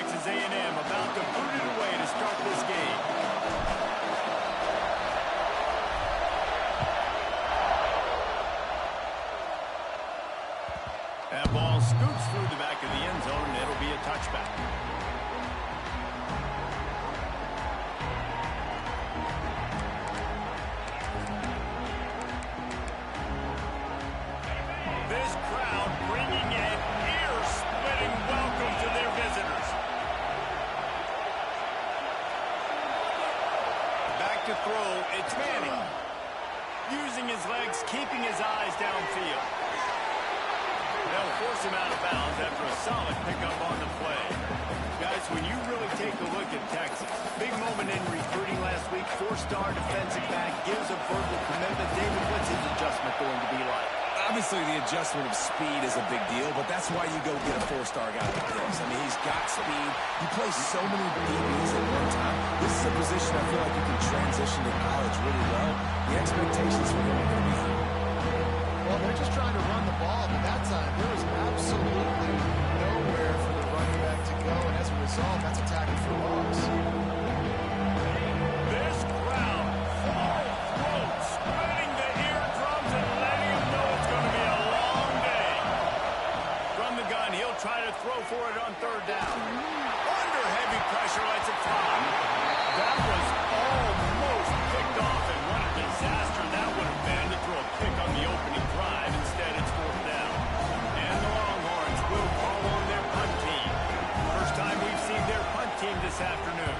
Texas A&M about to boot it away to start this game. That ball scoots through the back of the end zone, and it'll be a touchback. This crowd bringing an ear-splitting welcome to their visitors. Back to throw, it's Manning. Using his legs, keeping his eyes downfield. They'll force him out of bounds after a solid pickup on the play. Guys, when you really take a look at Texas, big moment in recruiting last week, four-star defensive back, gives a verbal commitment. David, what's his adjustment going to be like? Obviously, the adjustment of speed is a big deal, but that's why you go get a four-star guy like this. I mean, he's got speed. He plays so many DBs at one time. This is a position I feel like you can transition to college really well. The expectations for him are going to be high. Well, they're just trying to run the ball, but that time there was absolutely nowhere for the running back to go, and as a result, that's a tackle for loss. This crowd, full throat, spreading the eardrums and letting him know it's going to be a long day. From the gun, he'll try to throw for it on third down. Under heavy pressure, lets it fly. That was almost picked off, and what a disaster that would have been to throw a pick on the opening drive. Instead, it's fourth down. And the Longhorns will call on their punt team. First time we've seen their punt team this afternoon.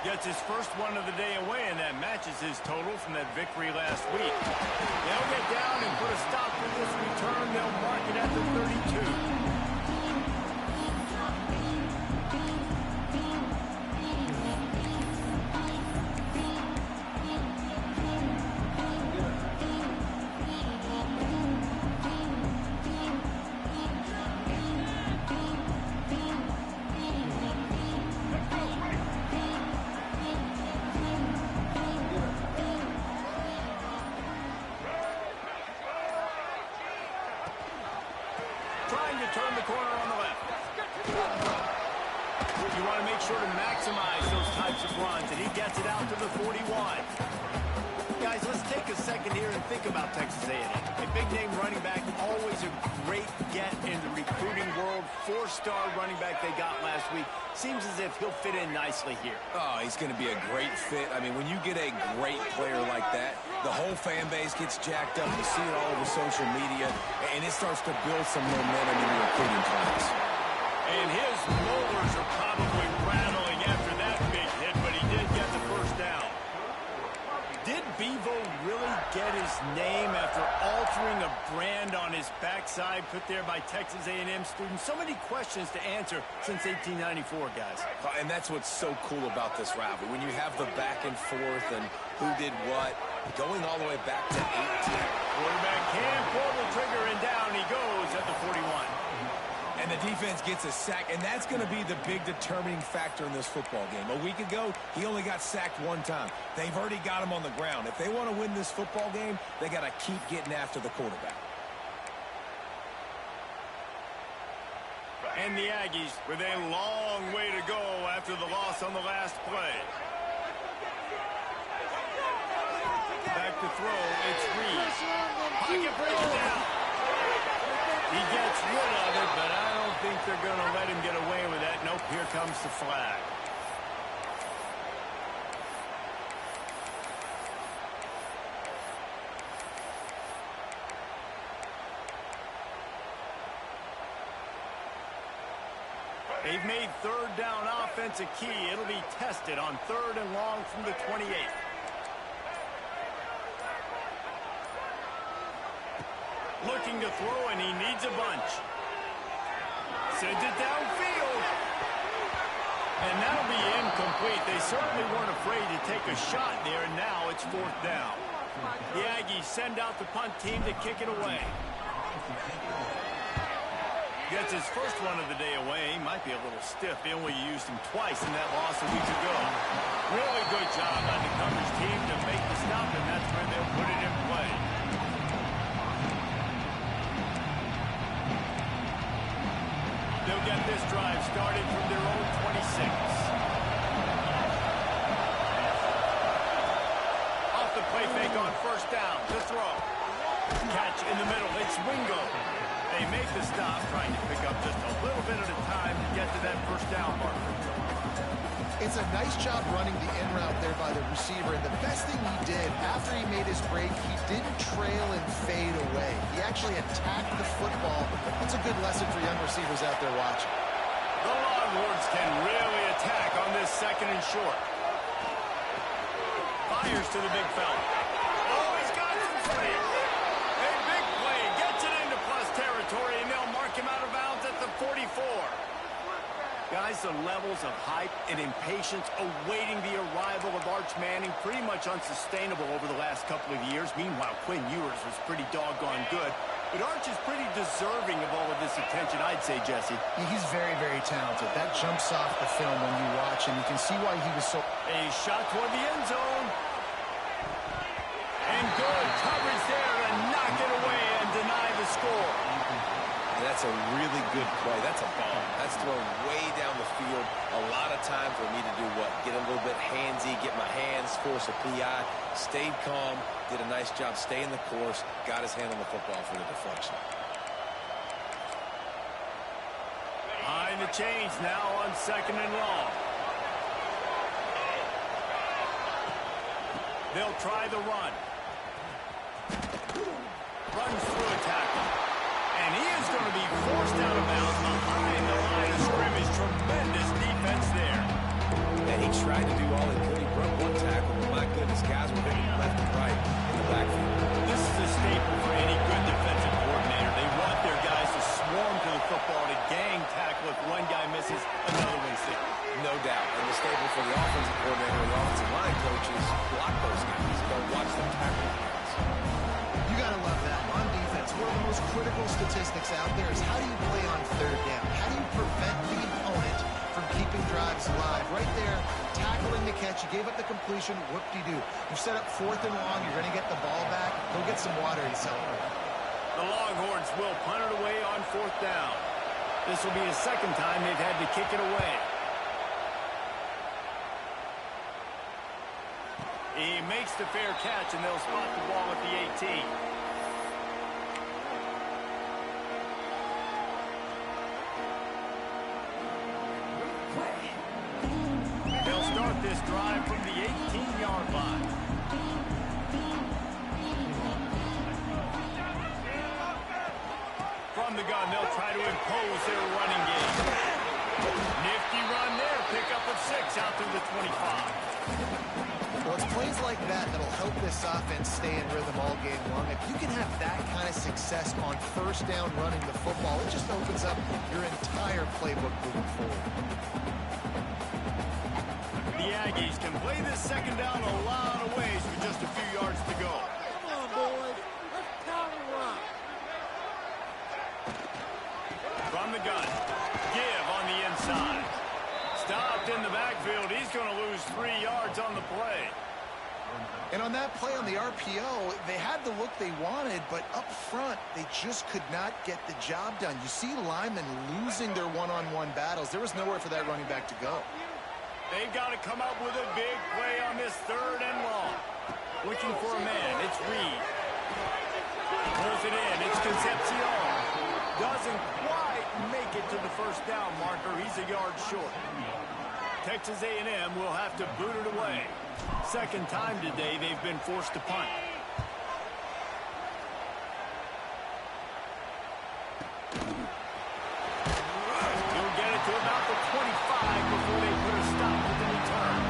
Gets his first one of the day away, and that matches his total from that victory last week. They'll get down and put a stop to this return. They'll mark it at the 32. Trying to turn the corner on the left. You want to make sure to maximize those types of runs, and he gets it out to the 41. Guys, let's take a second here and think about Texas A&M. A big-name running back, always a great get in the recruiting world. Four-star running back they got last week. Seems as if he'll fit in nicely here. Oh, he's going to be a great fit. I mean, when you get a great player like that, the whole fan base gets jacked up. You see it all over social media, and it starts to build some momentum in the recruiting class. And his molars are probably rattling after that big hit, but he did get the first down. Did Bevo really get his name after altering a brand on his backside put there by Texas A&M students? So many questions to answer since 1894, guys. And that's what's so cool about this rivalry. When you have the back and forth and who did what, going all the way back to 18. Quarterback can pull the trigger, and down he goes at the 41. And the defense gets a sack, and that's going to be the big determining factor in this football game. A week ago, he only got sacked one time. They've already got him on the ground. If they want to win this football game, they got to keep getting after the quarterback. And the Aggies with a long way to go after the loss on the last play. Back to throw, it's Reed. Pocket breaks down. He gets rid of it, but I don't think they're going to let him get away with that. Nope, here comes the flag. They've made third down offense a key. It'll be tested on third and long from the 28. Looking to throw, and he needs a bunch. Sends it downfield. And that'll be incomplete. They certainly weren't afraid to take a shot there, and now it's fourth down. The Aggies send out the punt team to kick it away. Gets his first one of the day away. He might be a little stiff. They only used him twice in that loss a week ago. Really good job by the coverage team to make the stop, and that's where they'll put it in play. The They'll get this drive started from their own 26. Off the play fake on first down to throw. Catch in the middle. It's Wingo. They make the stop, trying to pick up just a little bit at a time to get to that first down marker. It's a nice job running the in route there by the receiver. And the best thing he did after he made his break, he didn't trail and fade away. He actually attacked the football. That's a good lesson for young receivers out there watching. The Longhorns can really attack on this second and short. Fires to the big fella. Oh, he's got some space. A big play. Gets it into plus territory, and they'll mark him out of bounds at the 44. Guys, the levels of hype and impatience awaiting the arrival of Arch Manning pretty much unsustainable over the last couple of years. Meanwhile, Quinn Ewers was pretty doggone good. But Arch is pretty deserving of all of this attention, I'd say, Jesse. He's very, very talented. That jumps off the film when you watch him. You can see why he was so... A shot toward the end zone. And good coverage there to knock it away and deny the score. That's a really good play. That's a bomb. That's thrown way down the field. A lot of times we need to do what? Get a little bit handsy, get my hands, force a PI, stayed calm, did a nice job staying the course, got his hand on the football for the deflection. Behind the chains now on second and long. They'll try the run. Runs through a tackle. And he is going to be forced out of bounds behind the line of scrimmage. Tremendous defense there. And he tried to do all he could. He broke one tackle, but my goodness, guys were hitting left and right in the backfield. This is a staple for any good defensive coordinator. They want their guys to swarm to the football, to gang tackle. If one guy misses, another one's there. No doubt. And the staple for the offensive coordinator and the offensive line coaches block those guys. Don't watch them tackle guys. You got to love that. On defense, one of the most critical statistics out there is how do you play on third down? How do you prevent the opponent from keeping drives alive? Right there, tackling the catch. You gave up the completion. Whoop-de-doo. You set up fourth and long. You're going to get the ball back. Go get some water and celebrate. The Longhorns will punt it away on fourth down. This will be a second time they've had to kick it away. He makes the fair catch, and they'll spot the ball at the 18. They'll start this drive from the 18-yard line. From the gun, they'll try to impose their running game. Nifty run there. Pick up of 6 out through the 25. Well, it's plays like that that'll help this offense stay in rhythm all game long. If you can have that kind of success on first down running the football, it just opens up your entire playbook moving forward. The Aggies can play this second down a lot of ways with just a few yards to go. Come on, boys. Let's power run. From the gun. Give on the inside. Stopped in the backfield. He's going to lose 3 yards on the play. And on that play on the RPO, they had the look they wanted, but up front, they just could not get the job done. You see linemen losing their one-on-one battles. There was nowhere for that running back to go. They've got to come up with a big play on this third and long. Looking for a man. It's Reed. Pulls it in. It's Concepcion. Doesn't quite make it to the first down marker. He's a yard short. Texas A&M will have to boot it away. Second time today they've been forced to punt. He'll get it to about the 25 before they put a stop with the return.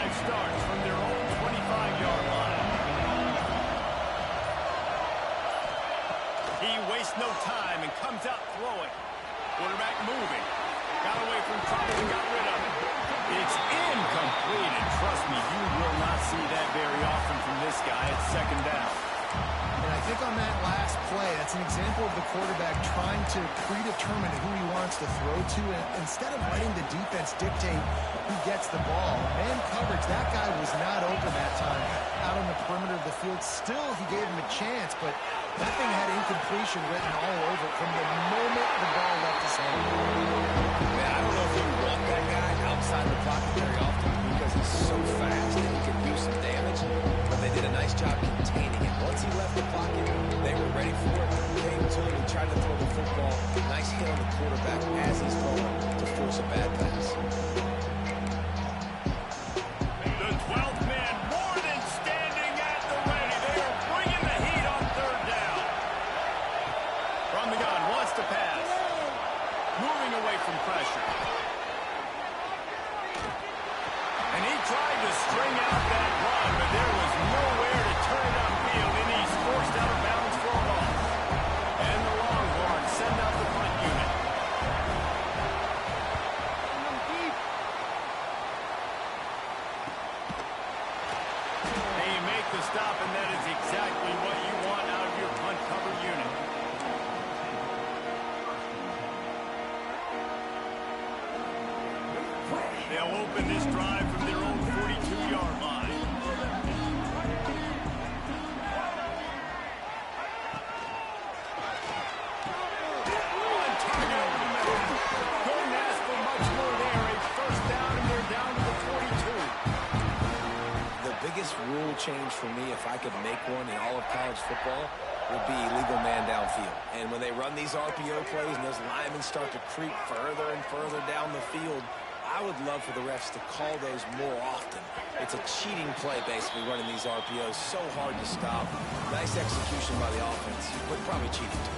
Starts from their own 25-yard line. He wastes no time and comes out throwing. Quarterback moving. Got away from trouble and got rid of it. It's incomplete, and trust me, you will not see that very often from this guy at second down. And I think on that last play, that's It's an example of the quarterback trying to predetermine who he wants to throw to, and instead of letting the defense dictate who gets the ball. Man coverage, that guy was not open that time out on the perimeter of the field. Still, he gave him a chance, but that thing had incompletion written all over it from the moment the ball left his hand. Man, I don't know if you want that guy outside the pocket very often because he's so fast and he can do some damage, but they did a nice job containing it. Once he left the pocket, they were ready for it. Came to him and tried to throw the football. Nice hit on the quarterback as he's throwing to force a bad pass. The 12th man more than standing at the ready. They are bringing the heat on third down. From the gun, wants to pass. Moving away from pressure. And he tried to string out that run, but there was nowhere to turn it upfield, and he's forced out of bounds for a loss. And the Longhorns send out the punt unit. They make the stop, and that is exactly what you want out of your punt cover unit. They'll open this drive from their own 42-yard line. On target over the middle. Couldn't ask for much more there. A first down, and they're down to the 42. The biggest rule change for me, if I could make one in all of college football, would be legal man downfield. And when they run these RPO plays and those linemen start to creep further and further down the field, I would love for the refs to call those more often. It's a cheating play, basically, running these RPOs. So hard to stop. Nice execution by the offense, but probably cheating too.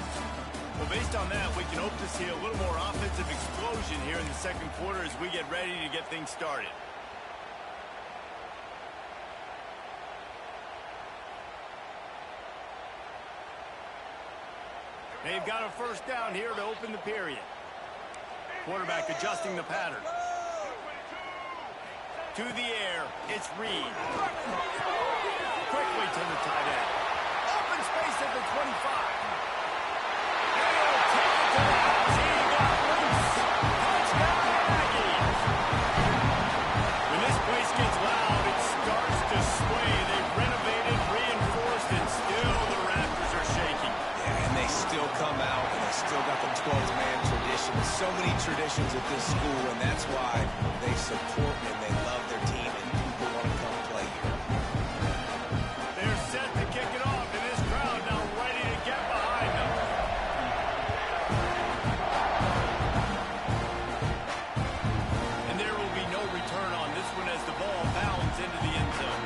Well, based on that, we can hope to see a little more offensive explosion here in the second quarter as we get ready to get things started. They've got a first down here to open the period. Quarterback adjusting the pattern. To the air, it's Reed. Quickly to the tight end. Open space at the 25. And he'll take it to the house. He got loose. Touchdown, Aggies. When this place gets loud, it starts to sway. They've renovated, reinforced, and still the Raptors are shaking. Yeah, and they still come out, and they still got the 12th-man tradition. So many traditions at this school, and that's why they support and they love their team, and people want to come play here. They're set to kick it off, and this crowd now ready to get behind them. And there will be no return on this one as the ball bounds into the end zone.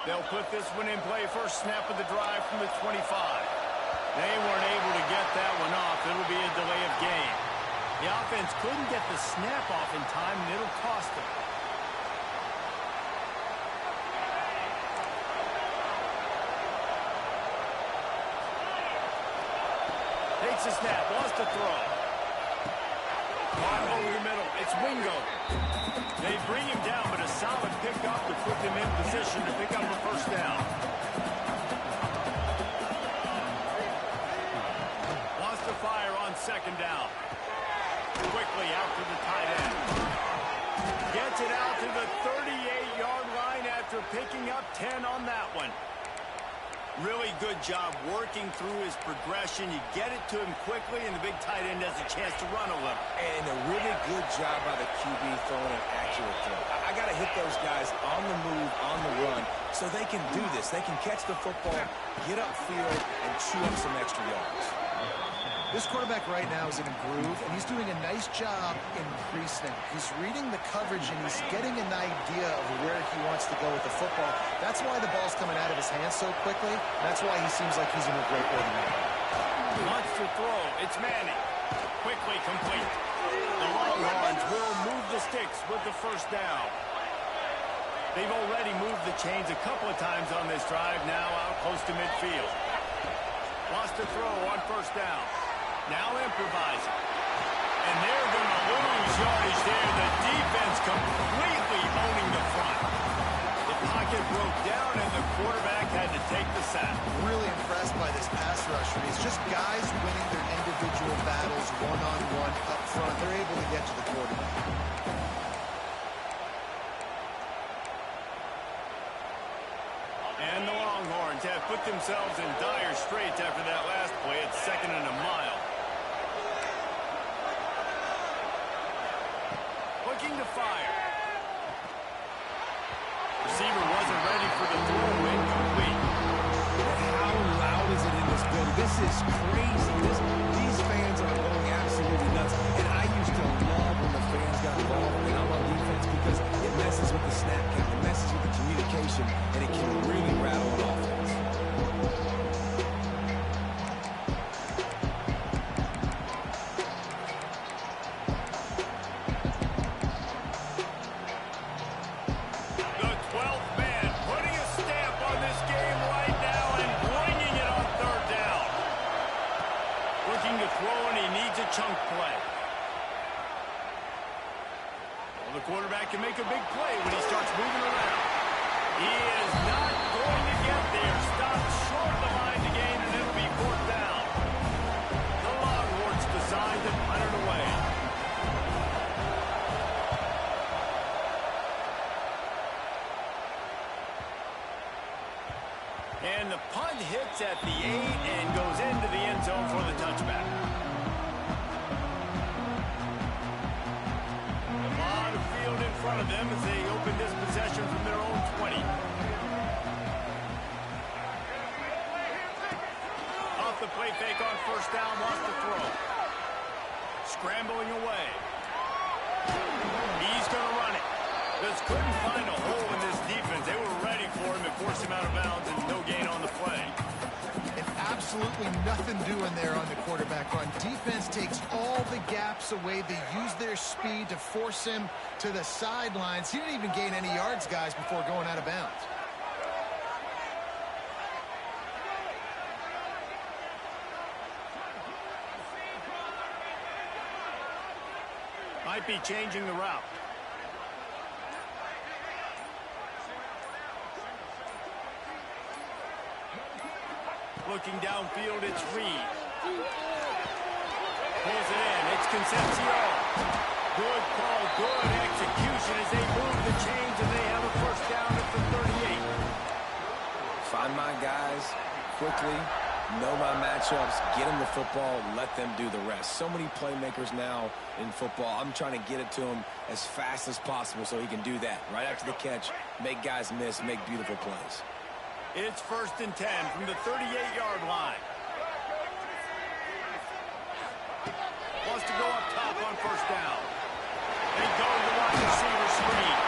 They'll put this one in play. First snap of the drive from the 25. They weren't able to get that one off. It'll be a delay of game. The offense couldn't get the snap off in time, and it'll cost them. Takes a snap, wants to throw. Caught over the middle. It's Wingo. They bring him down, but a solid pickup to put them in position to pick up a first down. Wants to fire on second down. Quickly out to the tight end. Gets it out to the 38-yard line after picking up 10 on that one. Really good job working through his progression. You get it to him quickly, and the big tight end has a chance to run a little. And a really good job by the QB throwing an accurate throw. I got to hit those guys on the move, on the run, so they can do this. They can catch the football, get upfield, and chew up some extra yards. This quarterback right now is in a groove, and he's doing a nice job in pre-snap. He's reading the coverage, and he's getting an idea of where he wants to go with the football. That's why the ball's coming out of his hands so quickly. That's why he seems like he's in a great rhythm. Wants to throw. It's Manning. Quickly complete. the sticks with the first down. They've already moved the chains a couple of times on this drive, now out close to midfield. Lost to throw on first down. Now improvising. And they're going to lose yardage there. The defense completely owning the front. The pocket broke down, and the quarterback had to take the sack. Really impressed by this pass rusher. It's just guys winning their individual battles one-on-one up front. They're able to get to the quarterback. And the Longhorns have put themselves in dire straits after that last play. It's 2nd and a mile. Looking to fire. Receiver wasn't ready for the throw. Incomplete. How loud is it in this building? This is crazy. These fans are going absolutely nuts. And I used to love when the fans got involved when I'm on defense because it messes with the snap count, it messes with the communication, and it can really rattle an offense. The 12th man putting a stamp on this game right now and bringing it on third down. Looking to throw, and he needs a chunk play. Well, the quarterback can make a big play when he starts moving around. He is not going to get there. Stopped short of the line to gain, and it'll be 4th down. The Longhorns decide to punt it away. And the punt hits at the 8 and goes into the end zone for the touchback. A lot of field in front of them as they open this possession from their own 20. Off the play fake on first down, lost the throw. Scrambling away. He's going to run it. Just couldn't find a hole in this defense. They were ready for him and forced him out of bounds, and no gain on the play. And absolutely nothing doing there on the quarterback run. Defense takes all the gaps away. They use their speed to force him to the sidelines. He didn't even gain any yards, guys, before going out of bounds. Might be changing the route. Looking downfield, it's Reed. Pulls it in. It's Concepcion. Good call, good execution as they move the chains, and they have a first down at the 38. Find my guys quickly, know my matchups, get them the football, let them do the rest. So many playmakers now in football. I'm trying to get it to him as fast as possible so he can do that. Right after the catch, make guys miss, make beautiful plays. It's 1st and 10 from the 38-yard line. Wants to go up top on first down. They go to the wide receiver screen.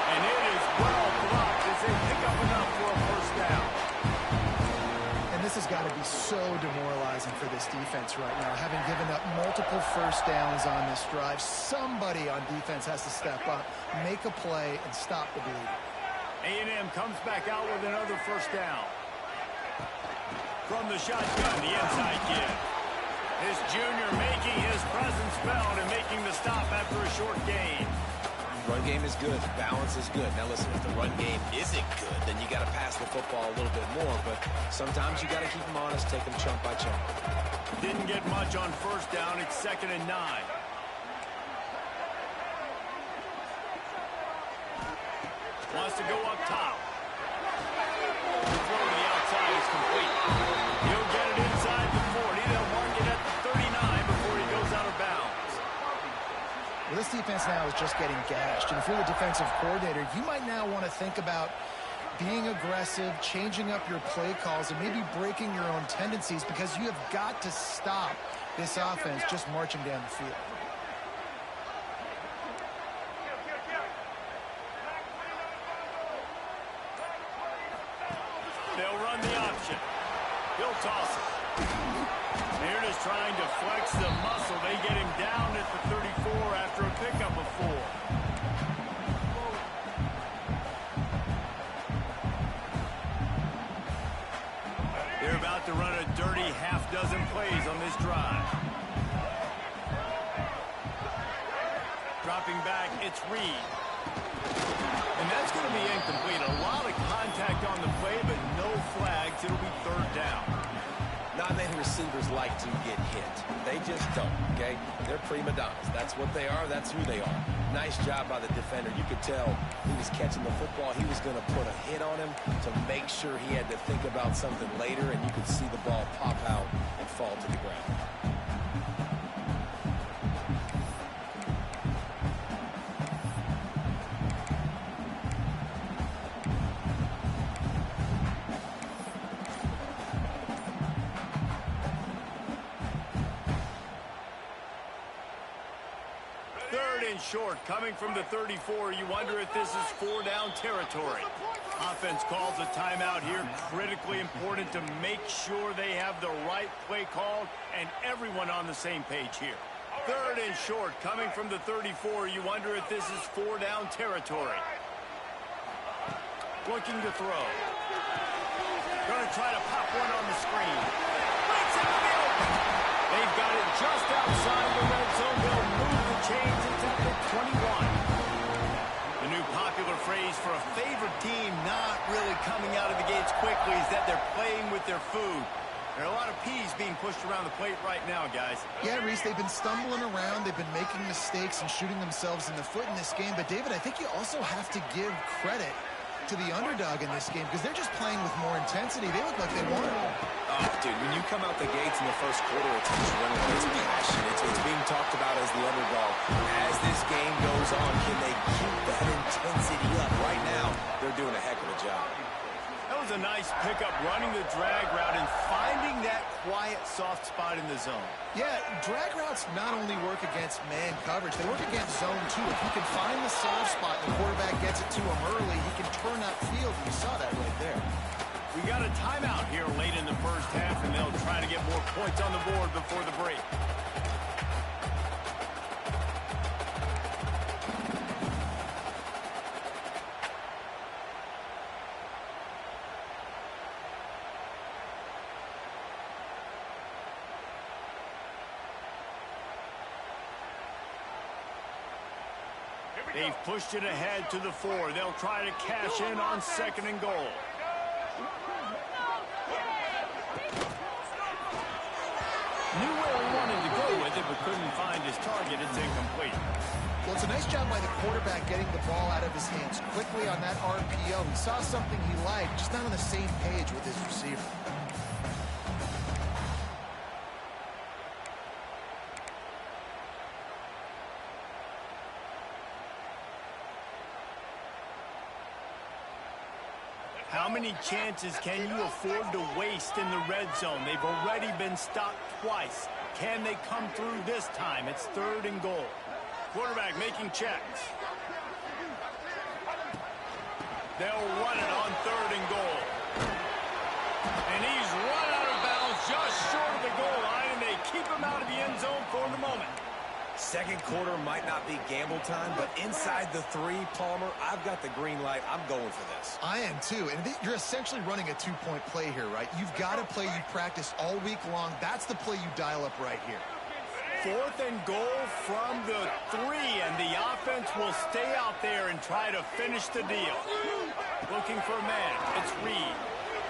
And it is well blocked as they pick up enough for a first down. And this has got to be so demoralizing for this defense right now. Having given up multiple first downs on this drive, somebody on defense has to step up, make a play, and stop the bleeding. A&M comes back out with another first down. From the shotgun, the inside give. This junior making his presence felt and making the stop after a short gain. Run game is good. Balance is good. Now listen, if the run game isn't good, then you got to pass the football a little bit more. But sometimes you got to keep them honest, take them chunk by chunk. Didn't get much on first down. It's 2nd and 9. Wants to go up top. The throw to the outside is complete. He'll get it inside the 40. They'll mark it at the 39 before he goes out of bounds. Well, this defense now is just getting gashed. And if you're the defensive coordinator, you might now want to think about being aggressive, changing up your play calls, and maybe breaking your own tendencies because you have got to stop this offense just marching down the field. They'll run the option. He'll toss it. They're just trying to flex the muscle. They get him down at the 34 after a pickup of 4. drive. Dropping back, it's Reed. And that's going to be incomplete. A lot of contact on the play, but no flags. It'll be third down. Not many receivers like to get hit. They just don't, okay? They're prima donnas. That's what they are. That's who they are. Nice job by the defender. You could tell he was catching the football. He was going to put a hit on him to make sure he had to think about something later, and you could see the ball pop out and fall to the ground. Short coming from the 34. You wonder if this is 4-down territory. Offense calls a timeout here. Critically important to make sure they have the right play called and everyone on the same page here. 3rd and short coming from the 34. You wonder if this is 4-down territory. Looking to throw. Going to try to pop one on the screen. They've got it just outside the red zone. They'll move the chains. It's at the 21. The new popular phrase for a favored team not really coming out of the gates quickly is that they're playing with their food. There are a lot of peas being pushed around the plate right now, guys. Yeah, Reese, they've been stumbling around. They've been making mistakes and shooting themselves in the foot in this game. But, David, I think you also have to give credit to the underdog in this game because they're just playing with more intensity. They look like they want it. Oh, dude, when you come out the gates in the first quarter, it's adrenaline, it's passion, it's being talked about as the underdog. As this game goes on, can they keep that intensity up? Right now, they're doing a heck of a job. That was a nice pickup, running the drag route and finding that quiet, soft spot in the zone. Yeah, drag routes not only work against man coverage, they work against zone too. If he can find the soft spot and the quarterback gets it to him early, he can turn that field. You saw that right there. We got a timeout here late in the first half, and they'll try to get more points on the board before the break. They've pushed it ahead to the 4. They'll try to cash in on 2nd and goal. Knew where he wanted to go with it, but couldn't find his target. It's incomplete. Well, it's a nice job by the quarterback getting the ball out of his hands quickly on that RPO. He saw something he liked, just not on the same page with his receiver. How many chances can you afford to waste in the red zone? They've already been stopped twice. Can they come through this time? It's 3rd and goal. Quarterback making checks. They'll run it on 3rd and goal. And he's run out of bounds just short of the goal line, and they keep him out of the end zone for the moment. Second quarter might not be gamble time, but inside the 3, Palmer, I've got the green light. I'm going for this. I am too, and you're essentially running a 2-point play here, right? You've got a play you practice all week long. That's the play you dial up right here. 4th and goal from the 3, and the offense will stay out there and try to finish the deal. Looking for a man. It's Reed.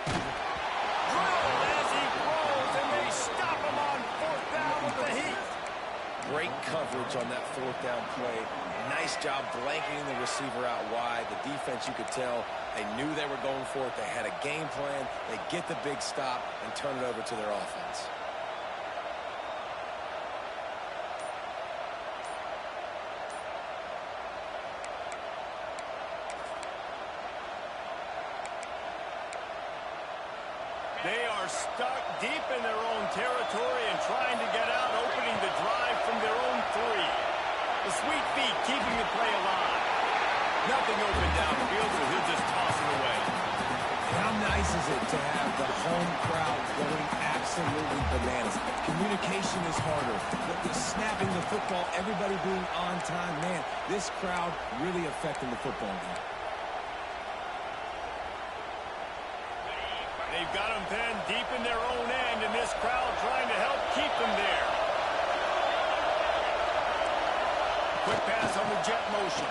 Drilled as he throws, and they stop him on 4th down with the heat. Great coverage on that 4th down play. Nice job blanketing the receiver out wide. The defense, you could tell, they knew they were going for it. They had a game plan. They get the big stop and turn it over to their offense. They are stuck deep in their own territory and trying to get out, opening the drive from their own 3. The sweet feet keeping the play alive. Nothing open downfield, so he'll just toss it away. How nice is it to have the home crowd going absolutely bananas? Communication is harder. The snapping the football, everybody being on time. Man, this crowd really affecting the football game. They've got them pinned deep in their own end, and this crowd trying to help keep them there. Quick pass on the jet motion.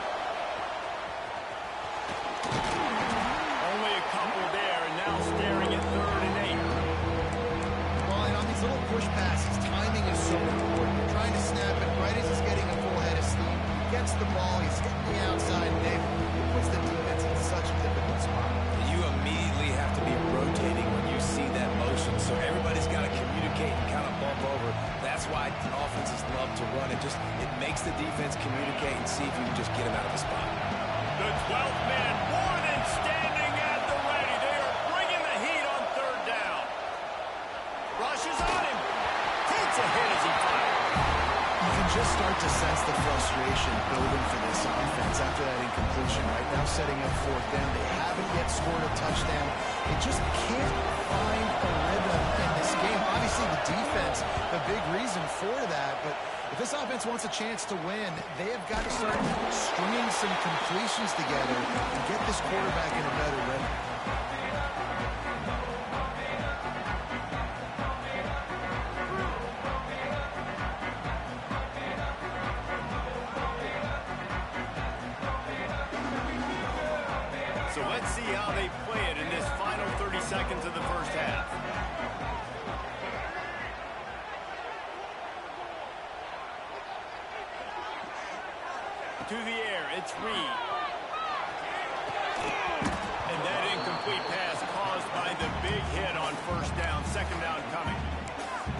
Only a couple there, and now staring at 3rd and 8. Well, and on these little push passes, timing is so important. You're trying to snap it right as he's getting a full head of steam. He gets the ball, he's hitting the outside, and David, it puts the defense in such a difficult spot. You immediately have to be rotating when you see that motion, so everybody's got to communicate and kind of bump over. That's why offenses love to run it. It makes the defense communicate and see if you can just get him out of the spot. The 12th man more than standing at the ready. They are bringing the heat on 3rd down. Rushes on him. Takes a hit as he fires. You can just start to sense the frustration building for this offense after that incompletion. Right now setting up 4th down. They haven't yet scored a touchdown. They just can't find a rhythm in this game. Obviously the defense, the big reason for that, but if this offense wants a chance to win, they have got to start stringing some completions together and get this quarterback in a better rhythm. So let's see how they play it in this final 30 seconds of the first half. To the air, it's Reed. And that incomplete pass caused by the big hit on 1st down, 2nd down coming.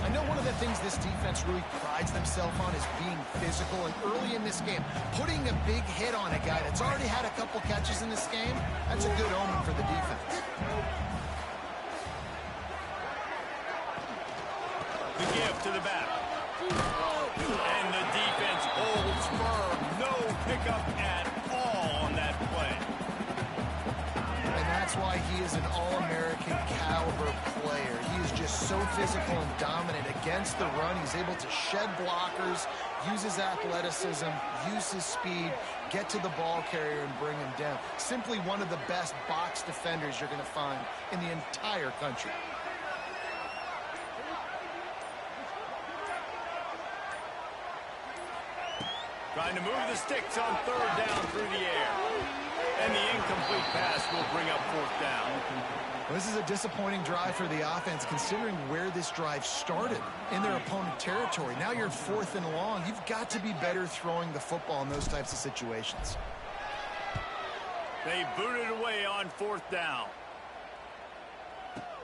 I know one of the things this defense really prides themselves on is being physical, and early in this game, putting a big hit on a guy that's already had a couple catches in this game, that's a good omen for the defense. The give to the back. And the defense holds firm. No pickup at all on that play. And that's why he is an All-American caliber player. He is just so physical and dominant against the run. He's able to shed blockers, use his athleticism, use his speed, get to the ball carrier and bring him down. Simply one of the best box defenders you're going to find in the entire country. Trying to move the sticks on 3rd down through the air. And the incomplete pass will bring up 4th down. Well, this is a disappointing drive for the offense, considering where this drive started, in their opponent territory. Now you're 4th and long. You've got to be better throwing the football in those types of situations. They booted away on 4th down.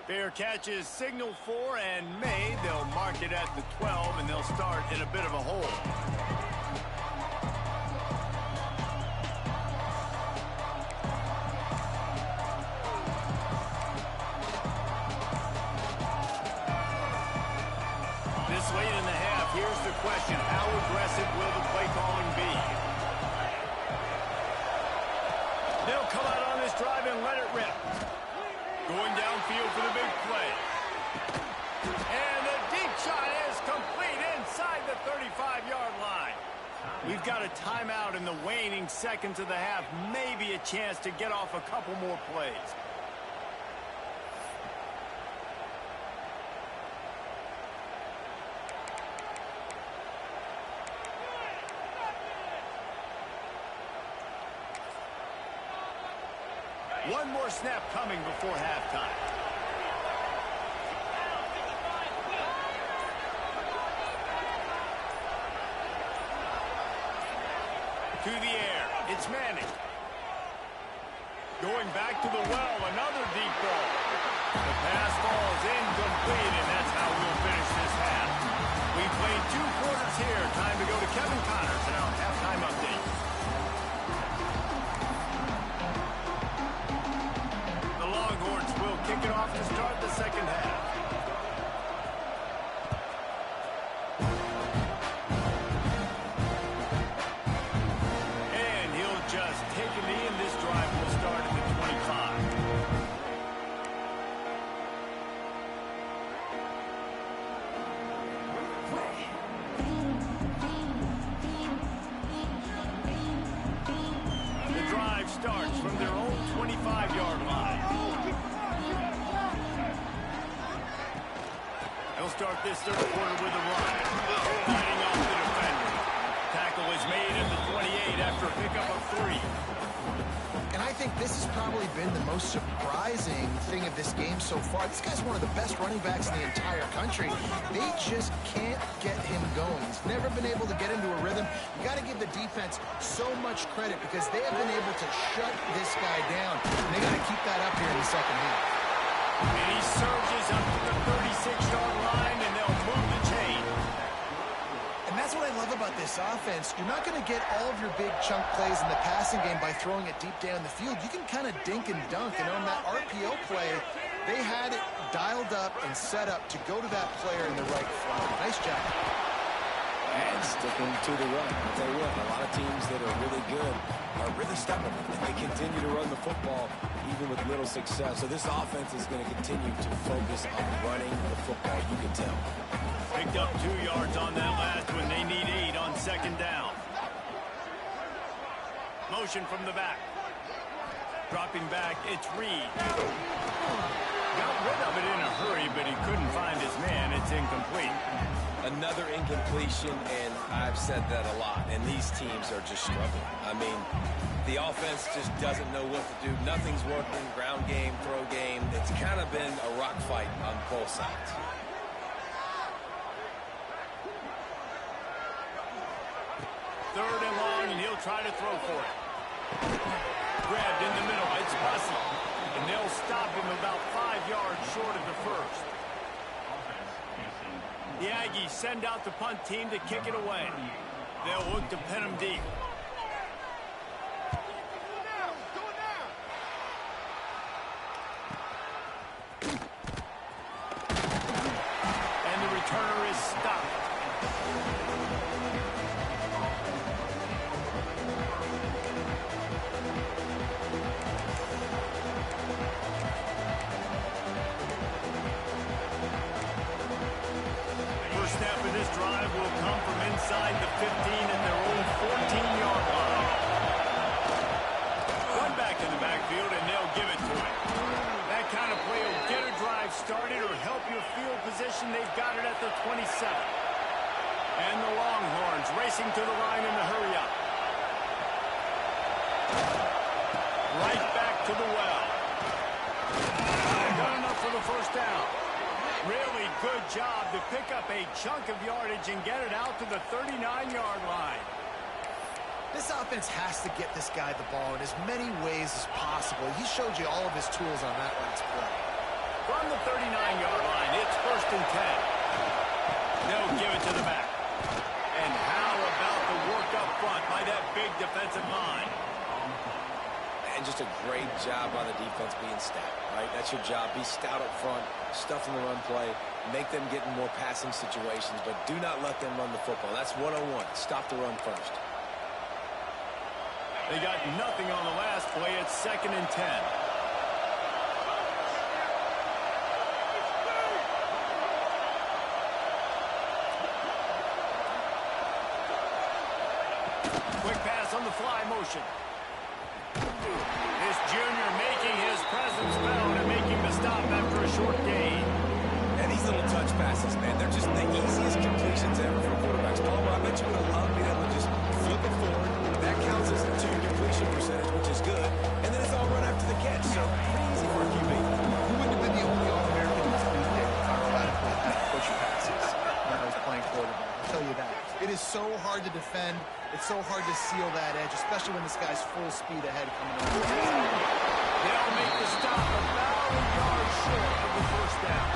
Fair catch is signaled for and made. They'll mark it at the 12, and they'll start in a bit of a hole. Late in the half, here's the question. How aggressive will the play calling be? They'll come out on this drive and let it rip. Going downfield for the big play. And the deep shot is complete inside the 35-yard line. We've got a timeout in the waning seconds of the half. Maybe a chance to get off a couple more plays. One more snap coming before halftime. To the air, it's Manning. Going back to the well, another deep ball. The pass falls incomplete, and that's how we'll finish this half. We've played 2 quarters here. Time to go to Kevin Connors and our halftime update. Kick it off to start the second half. And he'll just take a knee, and this drive will start at the 25. The drive starts from their own 25-yard line. They'll start this third quarter with a run. Fighting off the defender. Tackle is made at the 28 after a pickup of 3. And I think this has probably been the most surprising thing of this game so far. This guy's one of the best running backs in the entire country. They just can't get him going. He's never been able to get into a rhythm. You got to give the defense so much credit because they have been able to shut this guy down. And they got to keep that up here in the second half. And he surges up to the 36-yard line, and they'll move the chain. And that's what I love about this offense. You're not going to get all of your big chunk plays in the passing game by throwing it deep down the field. You can kind of dink and dunk. And on that RPO play, they had it dialed up and set up to go to that player in the right flank. Nice job. And sticking to the run. I'll tell you what, a lot of teams that are really good are really stubborn. And they continue to run the football even with little success. So this offense is going to continue to focus on running the football. You can tell. Picked up 2 yards on that last one. They need 8 on second down. Motion from the back. Dropping back, it's Reed. Got rid of it in a hurry, but he couldn't find his man. It's incomplete. Another incompletion, and I've said that a lot, and these teams are just struggling. I mean, the offense just doesn't know what to do. Nothing's working. Ground game, throw game. It's kind of been a rock fight on both sides. Third and long, and he'll try to throw for it. Grabbed in the middle. It's Bussey. And they'll stop him about 5 yards short of the first. The Aggies send out the punt team to kick it away. They'll look to pin him deep. And the returner is stopped. Snap of this drive will come from inside the 15 at their own 14-yard line. One back in the backfield, and they'll give it to him. That kind of play will get a drive started or help your field position. They've got it at the 27. And the Longhorns racing to the line in the hurry-up. Right back to the well. Got enough for the first down. Really good job to pick up a chunk of yardage and get it out to the 39-yard line. This offense has to get this guy the ball in as many ways as possible. He showed you all of his tools on that last play. From the 39-yard line, it's first and 10. They'll give it to the back. And how about the work up front by that big defensive line? And just a great job on the defense being stout, right? That's your job. Be stout up front, stuff in the run play, make them get in more passing situations, but do not let them run the football. That's 101. Stop the run first. They got nothing on the last play. It's second and 10. Quick pass on the fly motion. This junior making his presence felt and making the stop after a short gain. And these little touch passes, man, they're just the easiest completions ever for quarterbacks. Palmer, I bet you would have loved being able to just flip it forward. That counts as to your completion percentage, which is good. And then it's all run after the catch, so pretty easy for a QB. He wouldn't have been the only All-American who's been there in Colorado with that push passes when I was playing quarterback. I'll tell you that. It is so hard to defend. It's so hard to seal that edge, especially when this guy's full speed ahead coming over. They'll make the stop about a yard short of the first down.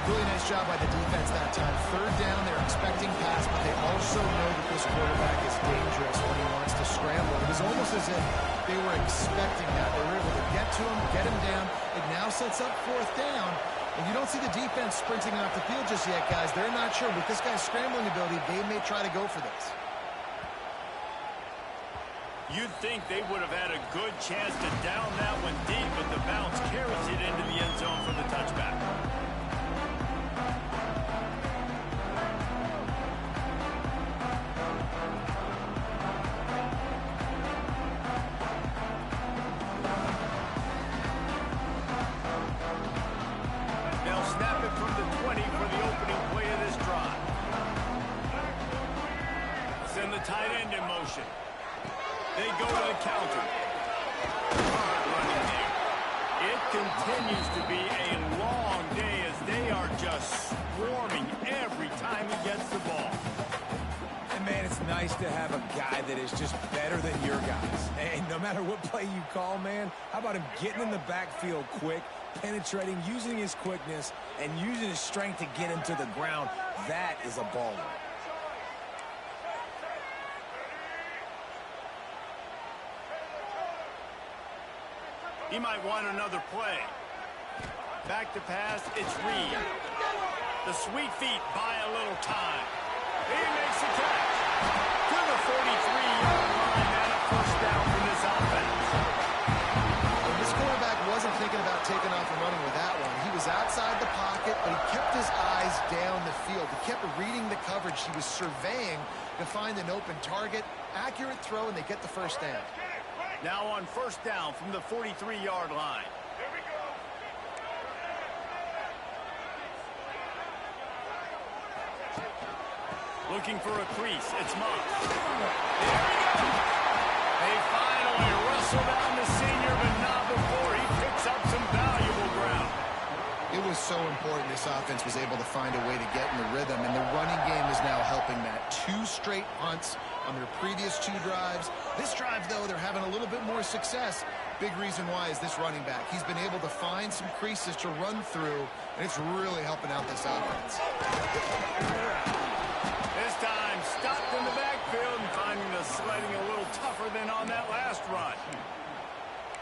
Really nice job by the defense that time. Third down, they're expecting pass, but they also know that this quarterback is dangerous when he wants to scramble. It was almost as if they were expecting that. They were able to get to him, get him down. It now sets up fourth down. And you don't see the defense sprinting off the field just yet, guys. They're not sure. With this guy's scrambling ability, they may try to go for this. You'd think they would have had a good chance to down that one deep, but the bounce carries it into the end zone for the touchback. They'll snap it from the 20 for send the tight end in motion. They go to the counter. Hard running there. It continues to be a long day as they are just swarming every time he gets the ball. And, man, it's nice to have a guy that is just better than your guys. And no matter what play you call, man, how about him getting in the backfield quick, penetrating, using his quickness, and using his strength to get him to the ground? That is a baller. He might want another play. Back to pass, it's Reed. The sweet feet buy a little time. He makes the catch. To the 43-yard line and a first down for this offense. This quarterback wasn't thinking about taking off and running with that one. He was outside the pocket, but he kept his eyes down the field. He kept reading the coverage. He was surveying to find an open target. Accurate throw, and they get the first down. Now on first down from the 43-yard line. Looking for a crease. It's Moss. There he goes. They finally wrestle down the senior, but not before he picks up some valuable ground. It was so important this offense was able to find a way to get in the rhythm, and the running game is now helping that. 2 straight punts on their previous 2 drives. This drive, though, they're having a little bit more success. Big reason why is this running back. He's been able to find some creases to run through, and it's really helping out this offense. This time, stopped in the backfield and finding the sledding a little tougher than on that last run.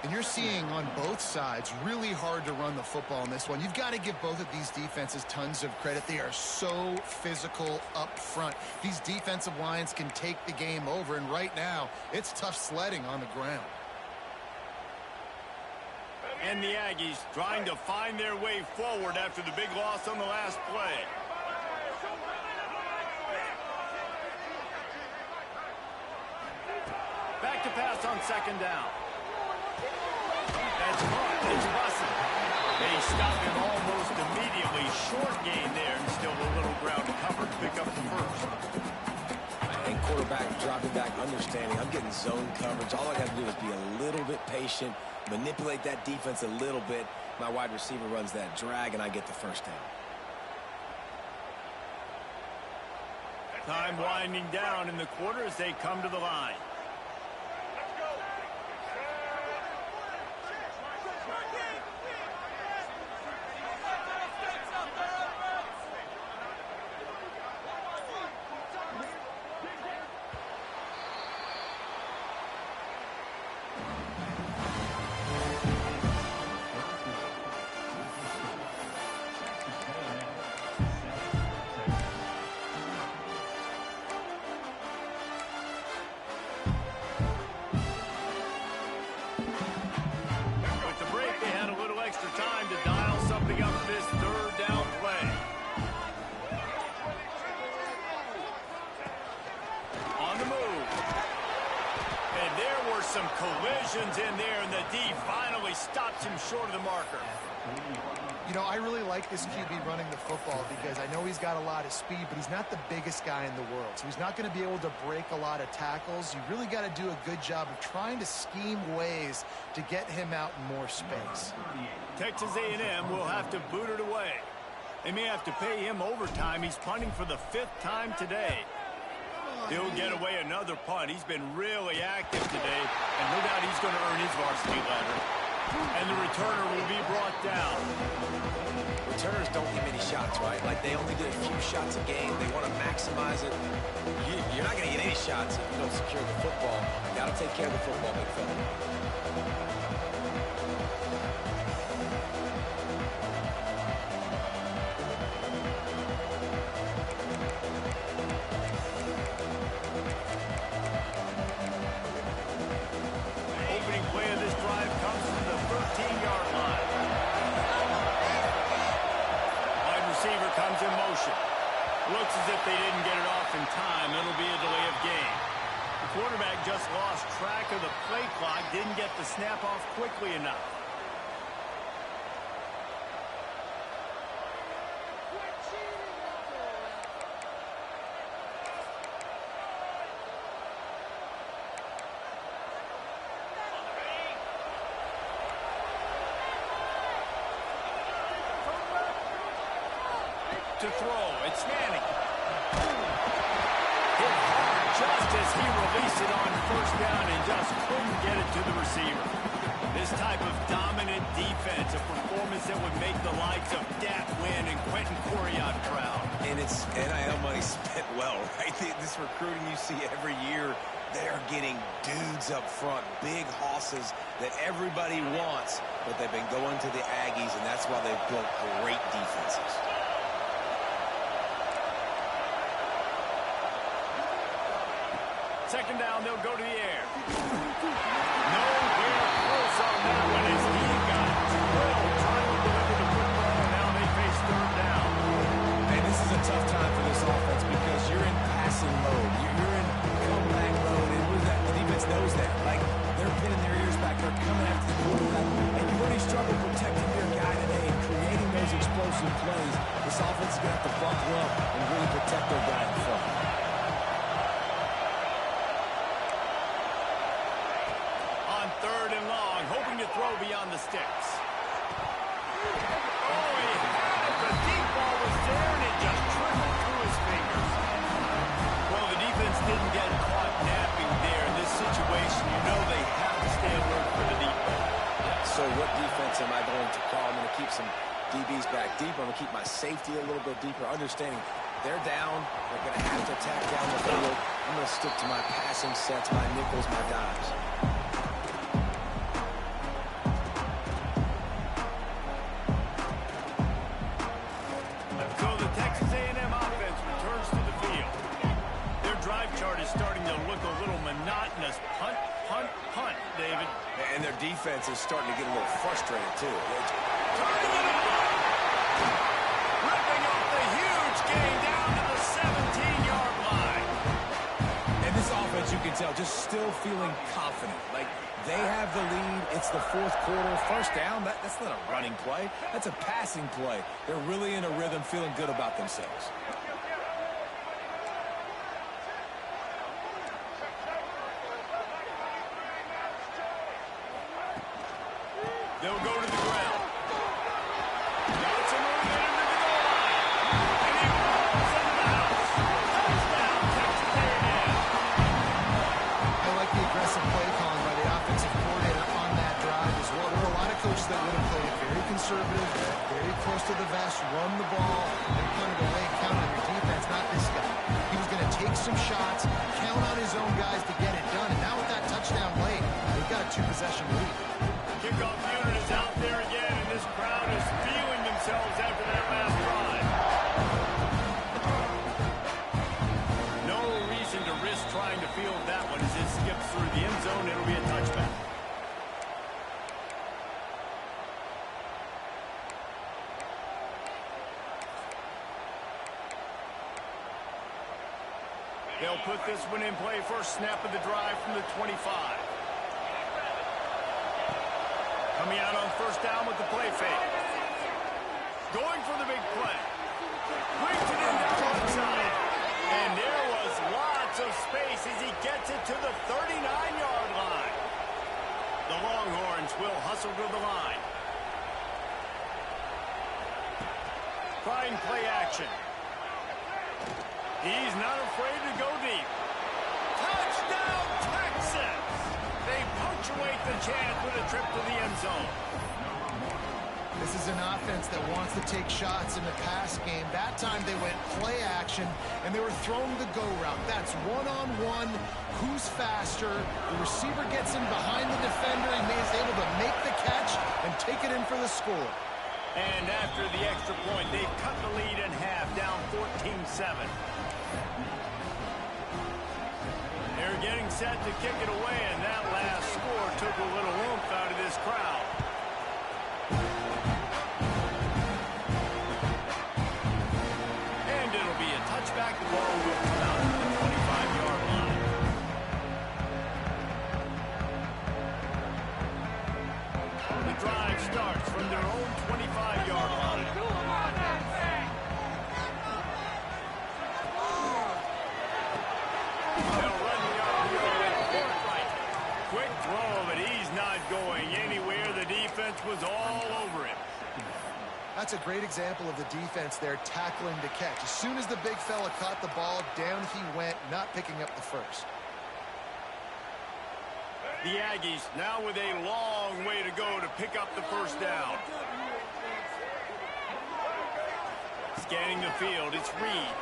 And you're seeing on both sides really hard to run the football in this one. You've got to give both of these defenses tons of credit. They are so physical up front. These defensive lines can take the game over, and right now, it's tough sledding on the ground. And the Aggies trying to find their way forward after the big loss on the last play. Back to pass on second down. That's caught. It's Russell. They stop him almost immediately. Short gain there and still a little ground to cover to pick up the first. And quarterback dropping back, understanding I'm getting zone coverage. All I got to do is be a little bit patient, manipulate that defense a little bit. My wide receiver runs that drag, and I get the first down. Time winding down in the quarter as they come to the line. Some collisions in there, and the D finally stops him short of the marker. You know, I really like this QB running the football because I know he's got a lot of speed, but he's not the biggest guy in the world. So he's not going to be able to break a lot of tackles. You really got to do a good job of trying to scheme ways to get him out in more space. Texas A&M will have to boot it away. They may have to pay him overtime. He's punting for the 5th time today. He'll get away another punt. He's been really active today, and no doubt he's going to earn his varsity letter. And the returner will be brought down. Returners don't get many shots, right? Like, they only get a few shots a game. They want to maximize it. You're not going to get any shots if you don't secure the football. You got to take care of the football, big fella. Looks as if they didn't get it off in time. It'll be a delay of game. The quarterback just lost track of the play clock, didn't get the snap off quickly enough. to throw. It's Manning. Hit hard just as he released it on first down and just couldn't get it to the receiver. This type of dominant defense, a performance that would make the likes of Dat Wynn and Quentin Coriat proud. And it's NIL money spent well, right? This recruiting you see every year, they're getting dudes up front, big hosses that everybody wants, but they've been going to the Aggies, and that's why they've built great defenses. Second down, they'll go to the air. Nowhere close on that one as he got drilled trying to deliver the football. Now they face third down. And this is a tough time for this offense because you're in passing mode. You're in comeback mode, and the defense knows that. Like, they're pinning their ears back. They're coming after the quarterback. And you've already struggled protecting your guy today and creating those explosive plays. This offense is going to have to buckle up and really protect their guy in front. Throw beyond the sticks. Oh, he had it. The deep ball was there, and it just trickled through his fingers. Well, the defense didn't get caught napping there. In this situation, you know they have to stay alert for the deep ball. So what defense am I going to call? I'm going to keep some DBs back deep. I'm going to keep my safety a little bit deeper, understanding they're down. They're going to have to attack down the field. I'm going to stick to my passing sets, my nickels, my dimes. And their defense is starting to get a little frustrated, too. Turning it over. Ripping up the huge gain down to the 17-yard line. And this offense, you can tell, just still feeling confident. Like, they have the lead. It's the fourth quarter. First down, that's not a running play. That's a passing play. They're really in a rhythm, feeling good about themselves. They'll go to the ground. Got some room into the goal line. And he rolls into the house. Touchdown, Texas A&M. I like the aggressive play calling by the offensive coordinator on that drive as well. There are a lot of coaches that would have played it very conservative, very close to the vest, run the ball, and punt it away, count on your defense, not this guy. He was going to take some shots, count on his own guys to get it done. And now with that touchdown late, they've got a two-possession lead. Kickoff unit is out there again, and this crowd is feeling themselves after that last drive. No reason to risk trying to field that one as it skips through the end zone. It'll be a touchback. They'll put this one in play. First snap of the drive from the 25. Coming out on first down with the play fake. Going for the big play. Brings it in down one side. And there was lots of space as he gets it to the 39-yard line. The Longhorns will hustle to the line. Trying play action. He's not afraid to go deep. Touchdown, Texas! They punctuate the chance with a trip to the end zone. This is an offense that wants to take shots in the pass game. That time they went play action, and they were throwing the go route. That's one-on-one. Who's faster? The receiver gets in behind the defender, and he is able to make the catch and take it in for the score. And after the extra point, they've cut the lead in half, down 14-7. They're getting set to kick it away, and that last score took a little oomph out of this crowd. And it'll be a touchback. The ball will come out to the 25-yard line. The drive starts from their own 25-yard line. They'll run the RPO at Fortwright. Quick throw, but he's not going anywhere. The that's a great example of the defense there tackling to catch. As soon as the big fella caught the ball, down he went, not picking up the first. The Aggies now with a long way to go to pick up the first down. Scanning the field, it's Reed.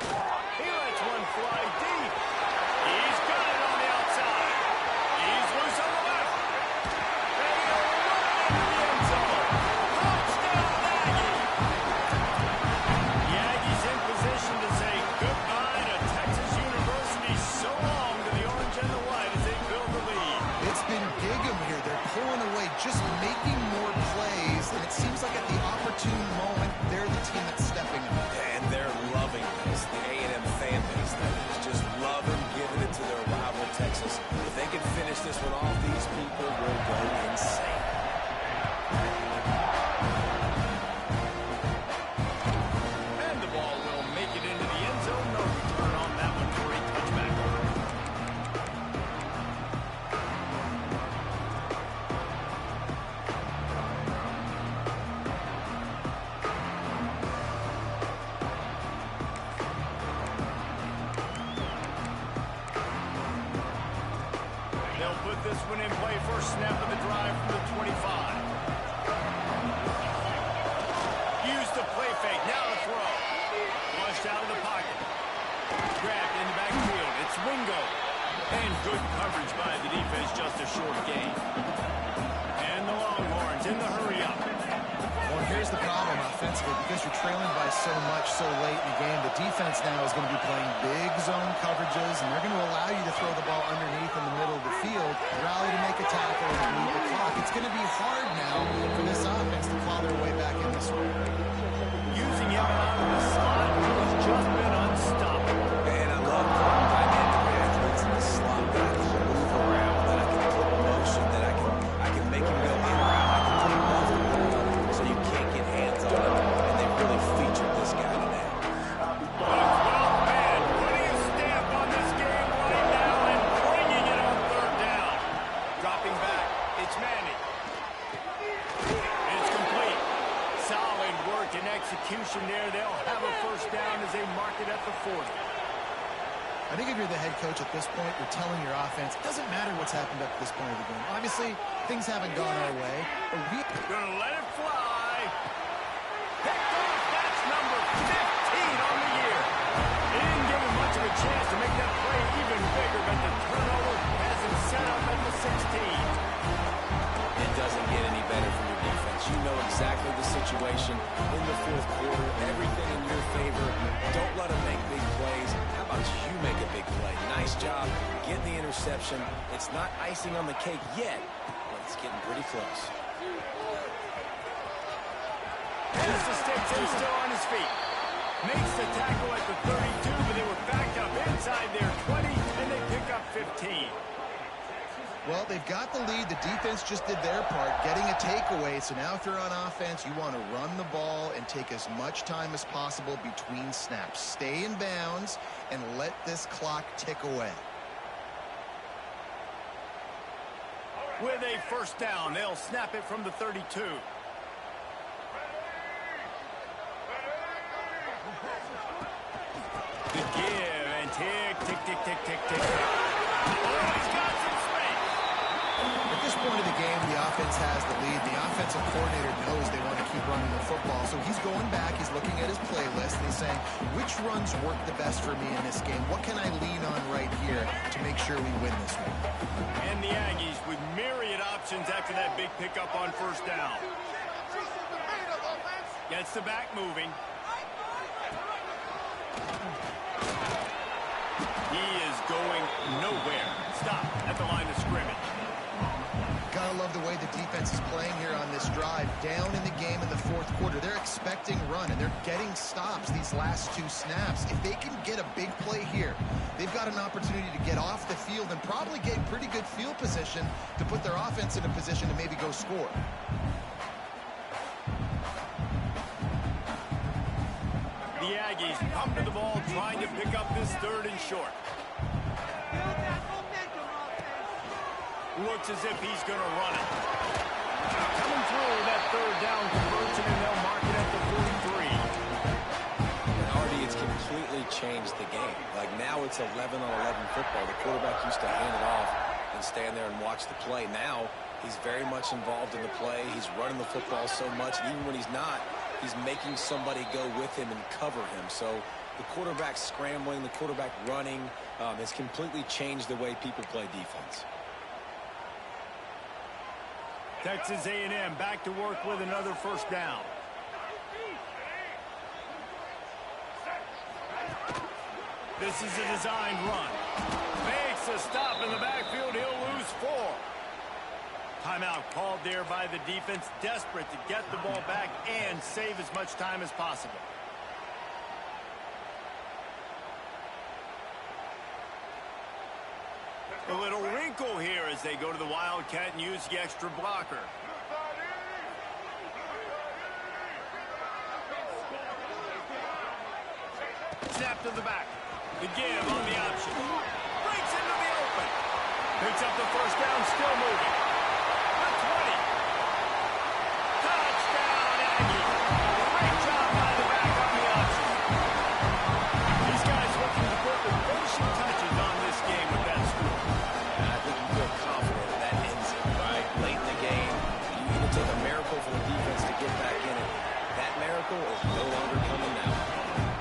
He lets one fly deep. He's got it on the outside. He's loose on the left. And he'll run it into the end zone. Touchdown, Aggies. The Aggies in position to say goodbye to Texas University. So long to the orange and the white as they build the lead. It's been Gig'em here. They're pulling away, just making more plays. And it seems like at the opportune moment, they're the team that's stepping up. And they're loving this. The A&M fan base, that is, just loving giving it to their rival Texas. If they can finish this one off, these people will go insane. And the ball will make it into the end zone. No return on that one for a touchback. They'll put this one in play. First snap of the drive from the 25. Use the play fake. Now the throw. Flushed out of the pocket. Grabbed in the backfield. It's Wingo. And good coverage by the defense. Just a short gain. And the Longhorns in the hurry up. Well, here's the problem offensively. Because you're trailing by so much so late in the game, the defense now is going to be playing big zone coverages, and they're going to allow you to throw the ball underneath in the middle of the field, rally to make a tackle, and lead the clock. It's going to be hard now for this offense to claw their way back in this one. Using him out of the slot, he's just been unstoppable. And I love dynamic athletes in the slot that I can move around, that I can put in motion, that I can make him go in or out. I can take off the ball so you can't get hands on him. And they really featured this guy today. Man, putting a stamp on this game right now and bringing it on third down. Dropping back, it's Manning. It's complete. Solid work and execution there. They'll have a first down as they mark it at the 40. I think if you're the head coach at this point, you're telling your offense, it doesn't matter what's happened up to this point of the game. Obviously, things haven't gone our way, but Gonna let it fly. Picked off. That's number 15 on the year. He didn't give him much of a chance to make that play even bigger, but the turnover has him set up at the 16. It doesn't get any better for your defense. You know exactly the situation in the fourth quarter. Everything in your favor. Don't let them make big plays. How about you make a big play? Nice job getting the interception. It's not icing on the cake yet, but it's getting pretty close. Has the sticks and still on his feet. Makes the tackle at the 32, but they were backed up inside their 20, and they pick up 15. well, they've got the lead. The defense just did their part, getting a takeaway. So now if you're on offense, you want to run the ball and take as much time as possible between snaps. Stay in bounds and let this clock tick away. With a first down, they'll snap it from the 32. The give and tick, tick, tick, tick, tick, tick. Oh, he's got some space. At this point of the game, the offense has the lead. The offensive coordinator knows they want to keep running the football. So he's going back, he's looking at his playlist, and he's saying, which runs work the best for me in this game? What can I lean on right here to make sure we win this one? And the Aggies with myriad options after that big pickup on first down. Gets the back moving. He is going nowhere. Stop at the line of scrimmage. Gotta love the way the defense is playing here on this drive. Down in the game in the fourth quarter. They're expecting run, and they're getting stops these last two snaps. If they can get a big play here, they've got an opportunity to get off the field and probably get pretty good field position to put their offense in a position to maybe go score. The Aggies come to the ball trying to pick up this third and short. Looks as if he's going to run it. Coming through that third down conversion, and they'll mark changed the game. Like now it's 11-on-11 football. The quarterback used to hand it off and stand there and watch the play. Now he's very much involved in the play. He's running the football so much, and even when he's not, he's making somebody go with him and cover him. So the quarterback scrambling, the quarterback running has completely changed the way people play defense. Texas A&M back to work with another first down. This is a designed run. Makes a stop in the backfield. He'll lose 4. Timeout called there by the defense, desperate to get the ball back and save as much time as possible. A little wrinkle here as they go to the Wildcat and use the extra blocker. Snap to the back. The give on the option. Breaks into the open. Picks up the first down, still moving. The 20. Touchdown, Aggie. Great job by the back on the option. These guys looking to put the finishing touches on this game with that score. I think you feel confident that ends it, right? Late in the game, you need to take a miracle for the defense to get back in it. That miracle is no longer coming now.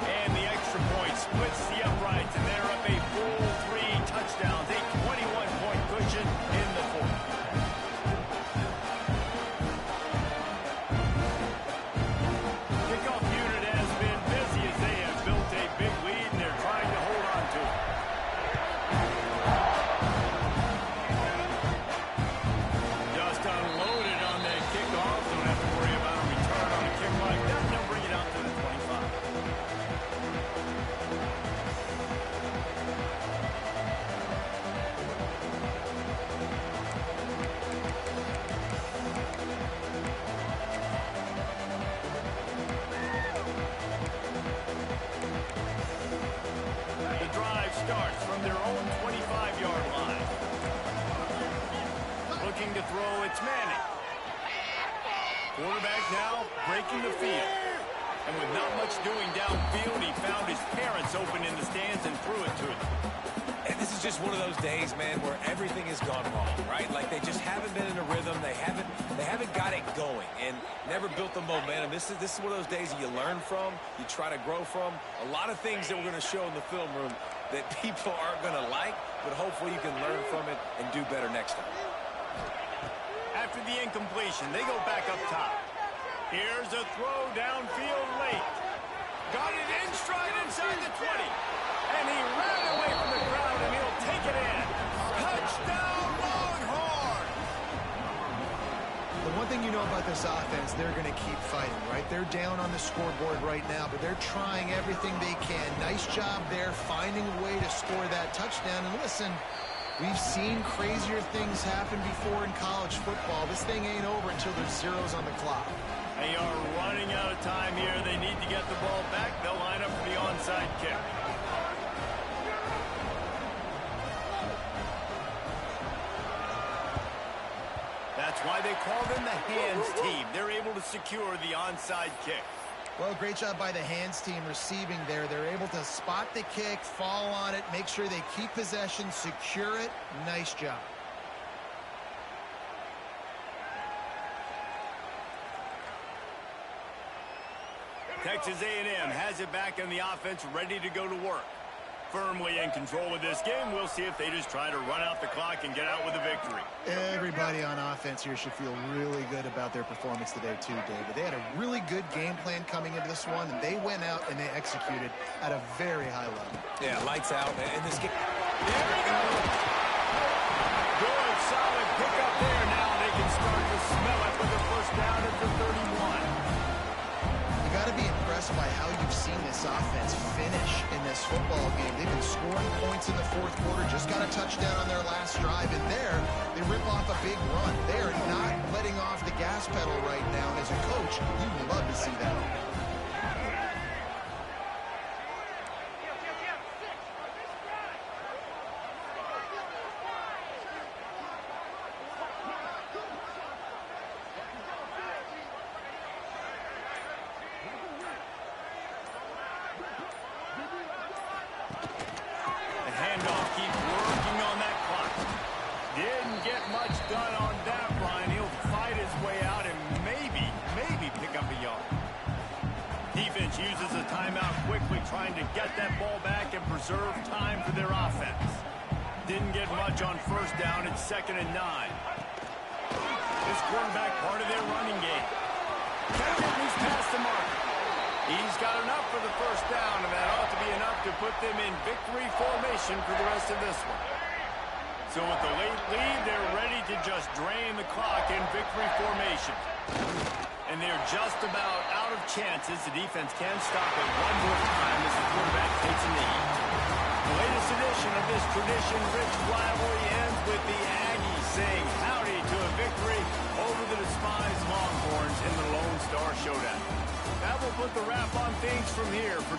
And the extra point splits the uprights, and they're up a full 3 touchdowns, a 21-point cushion in the fourth. Kickoff unit has been busy as they have built a big lead, and they're trying to hold on to it. Just unloaded on that kickoff. Don't have to worry about a return on a kick like that. They'll bring it out to the 25. The drive starts from their own 25-yard line. Looking to throw, it's Manning. Quarterback now breaking the field. And with not much doing downfield, he found his parents open in the stands and threw it to them. And this is just one of those days, man, where everything has gone wrong, right? Like they just haven't been in a rhythm. They haven't got it going and never built the momentum. This is one of those days that you learn from, you try to grow from. A lot of things that we're going to show in the film room that people aren't going to like, but hopefully you can learn from it and do better next time. After the incompletion, they go back up top. Here's a throw downfield late. Got it in stride inside the 20. And he ran away from the crowd, and he'll take it in. Touchdown, Longhorns! The one thing you know about this offense, they're going to keep fighting, right? They're down on the scoreboard right now, but they're trying everything they can. Nice job there, finding a way to score that touchdown. And listen, we've seen crazier things happen before in college football. This thing ain't over until there's zeros on the clock. They are running out of time here. They need to get the ball back. They'll line up for the onside kick. That's why they call them the hands team. They're able to secure the onside kick. Well, great job by the hands team receiving there. They're able to spot the kick, fall on it, make sure they keep possession, secure it. Nice job. Texas A&M has it back in the offense, ready to go to work. Firmly in control of this game. We'll see if they just try to run out the clock and get out with a victory. Everybody on offense here should feel really good about their performance today too, David. They had a really good game plan coming into this one, and they went out and they executed at a very high level. Yeah, lights out in this game. There we go. Good, solid pickup there. Now they can start to smell it with a first down at the 31. You got to be impressed by how you've seen this offense finish in this football game. They've been scoring points in the fourth quarter, just got a touchdown on their last drive, and there they rip off a big run. They are not letting off the gas pedal right now, and as a coach, you love to see that. preserve time for their offense. Didn't get much on first down. It's 2nd and 9. This quarterback part of their running game. Kept it, he's past the mark. He's got enough for the first down, and that ought to be enough to put them in victory formation for the rest of this one. So with the late lead, they're ready to just drain the clock in victory formation. And they're just about out of chances. The defense can stop it one more time as the quarterback takes a knee. The latest edition of this tradition-rich rivalry ends with the Aggies saying howdy to a victory over the despised Longhorns in the Lone Star Showdown. That will put the wrap on things from here. For